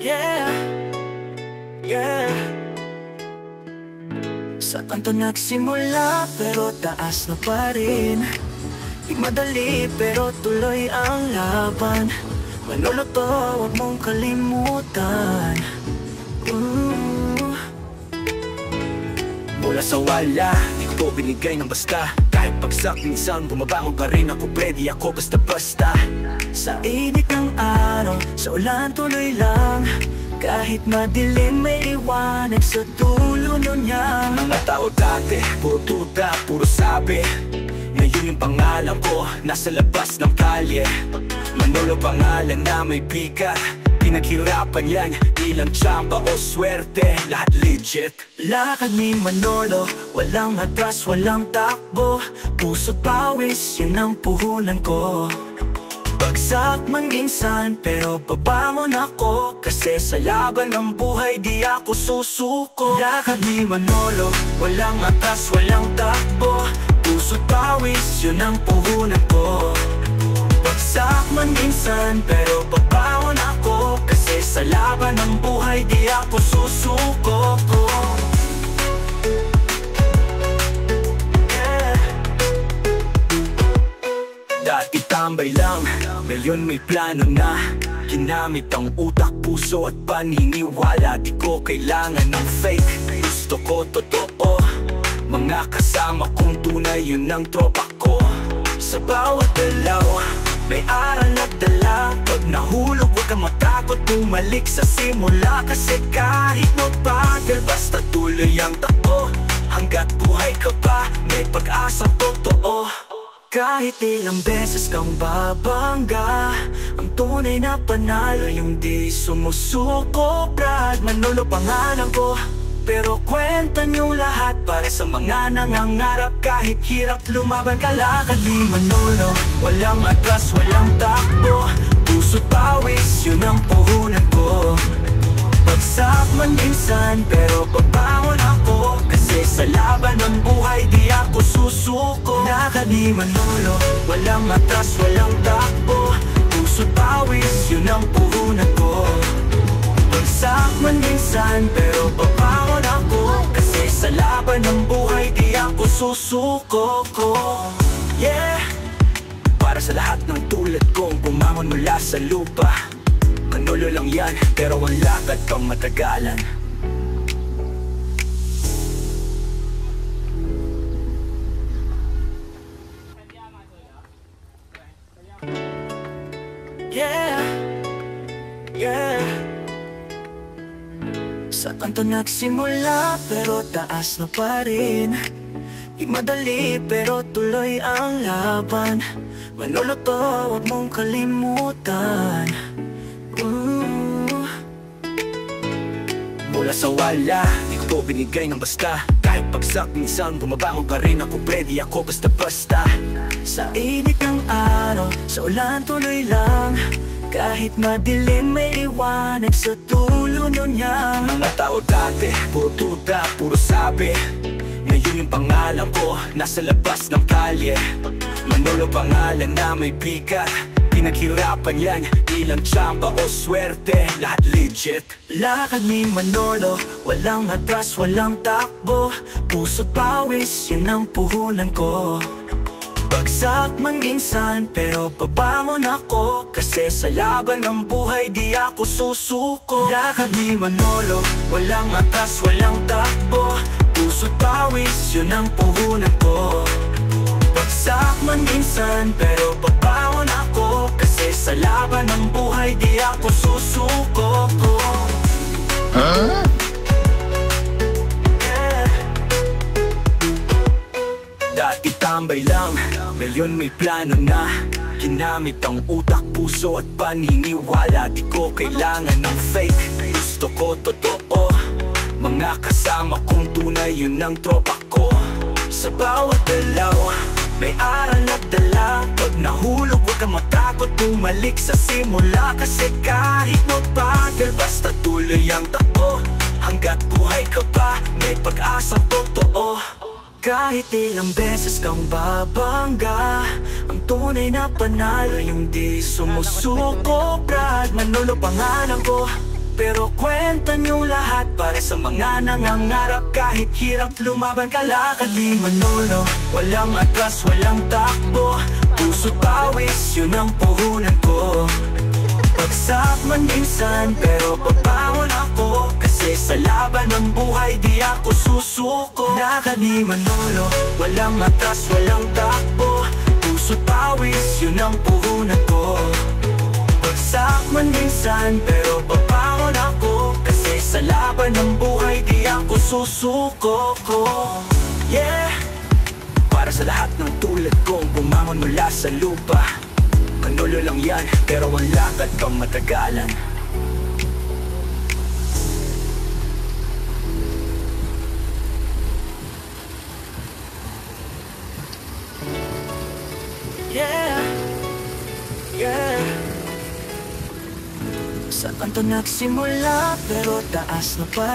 Yeah, yeah. Sa kanto nagsimula pero taas na pa rin. Di madali pero tuloy ang laban. Manolo to, huwag mong kalimutan. Mula sa wala, di ko to binigay ng basta. Kahit pagsak minsan, bumabangon pa rin ako. Pwede ako basta-basta. Sa init ng araw, sa ulan tuloy lang. Kahit madilim may liwanag sa dulo nun niya. Mga tao dati, puro tuta, puro sabi. Ngayon yung pangalan ko, nasa labas ng kalye. Manolo pangalan na may bigat. Pinaghirapan yan, ilang tsamba o swerte. Lahat legit. Lakad ni Manolo, walang atras, walang takbo. Puso't pawis, yun ang puhunan ko. Bagsak man minsan, pero babangon ako. Kasi sa laban ng buhay, di ako susuko. Lakad ni Manolo, walang atras, walang takbo. Puso't pawis, yun ang puhunan ko. Bagsak man minsan, pero babangon ako. Kasi sa laban ng buhay, di ako susuko. Yeah. Dati tambay lang, ngayon may plano na. Ginamit ang utak, puso at paniniwala. Di ko kailangan ng fake, gusto ko totoo. Mga kasama kong tunay, yun ang tropa ko. Sa bawat dalaw, may aral at dala. Pag nahulog, huwag kang matakot bumalik sa simula. Kasi kahit magbagal, basta tuloy ang takbo. Hanggat buhay ka pa, may pag-asang totoo. Kahit ilang beses kang babangga, ang tunay na panalo yung di sumusuko. Brad, Manolo pangalan ko, pero kwenta niyo lahat para sa mga nangangarap. Kahit hirap lumaban ka, lakad ni Manolo, walang atras, walang takbo. Puso't pawis, yun ang puhunan ko. Bagsak man minsan, pero babangon ako. Kasi sa laban ng buhay, di ako susuko. Lakad ni Manolo, walang atras, walang takbo. Puso't pawis, yun ang puhunan ko. Bagsak man minsan, pero babangon ako. Kasi sa laban ng buhay, di ako susuko. Yeah. Para sa lahat ng tulad kong bumangon mula sa lupa. Manolo lang yan, pero ang lakad pang matagalan. Yeah, yeah. Sa kanto nagsimula, pero taas na pa rin. Di madali, pero tuloy ang laban. Manolo to, huwag mong kalimutan. Mula sa wala, di ko to binigay ng basta. Kahit pagsak minsan, bumabangon pa rin ako. Pwede ako basta-basta. Sa init ng araw, sa ulan tuloy lang. Kahit madilim may liwanag sa dulo nun niya. Mga tao dati, puro tuta, puro sabi. Ngayon yung pangalan ko, nasa labas ng kalye. Manolo pangalan na may bigat. Pinaghirapan yan, ilang tsamba o swerte. Lahat legit. Lakad ni Manolo, walang atras, walang takbo. Puso't pawis, yun ang puhunan ko. Bagsak man minsan, pero babangon ako. Kasi sa laban ng buhay, di ako susuko. Lakad ni Manolo, walang atras, walang takbo. Puso't pawis, yun ang puhunan ko. Bagsak man minsan, pero babangon ako. Kasi sa laban ng buhay, di ako susuko. Huh? Yeah. Dati tambay lang, ngayon may plano na. Ginamit ang utak, puso at paniniwala. Di ko kailangan ng fake, gusto ko totoo. Mga kasama kong tunay, yun ang tropa ko. Sa bawat dalaw, may aral at dala. Pag nahulog, huwag kang matakot bumalik sa simula. Kasi kahit magbagal, basta tuloy ang takbo. Hanggat buhay ka pa, may pag-asang totoo. Kahit ilang beses kang babangga, ang tunay na panalo yung di sumusuko. Brad, Manolo pangalan ko, pero kwenta nyo lahat para sa mga nangangarap. Kahit hirap lumaban ka, lakad di Manolo. Walang atras, walang takbo, puso't pawis, yun ang puhunan ko. Bagsak man minsan, pero pabangon ako, kasi sa laban ng buhay di ako susuko. Lakad ni Manolo, walang atras, walang takbo, puso't pawis, yun ang puhunan ko. Bagsak man minsan, pero pabangon ako, kasi sa laban ng buhay di ako susuko. Yeah! Para sa lahat ng tulad kong bumangon mula sa lupa, Manolo lang yan, pero ang lakad kang matagalan. Yeah, yeah. Sa kanto nagsimula, pero taas na pa.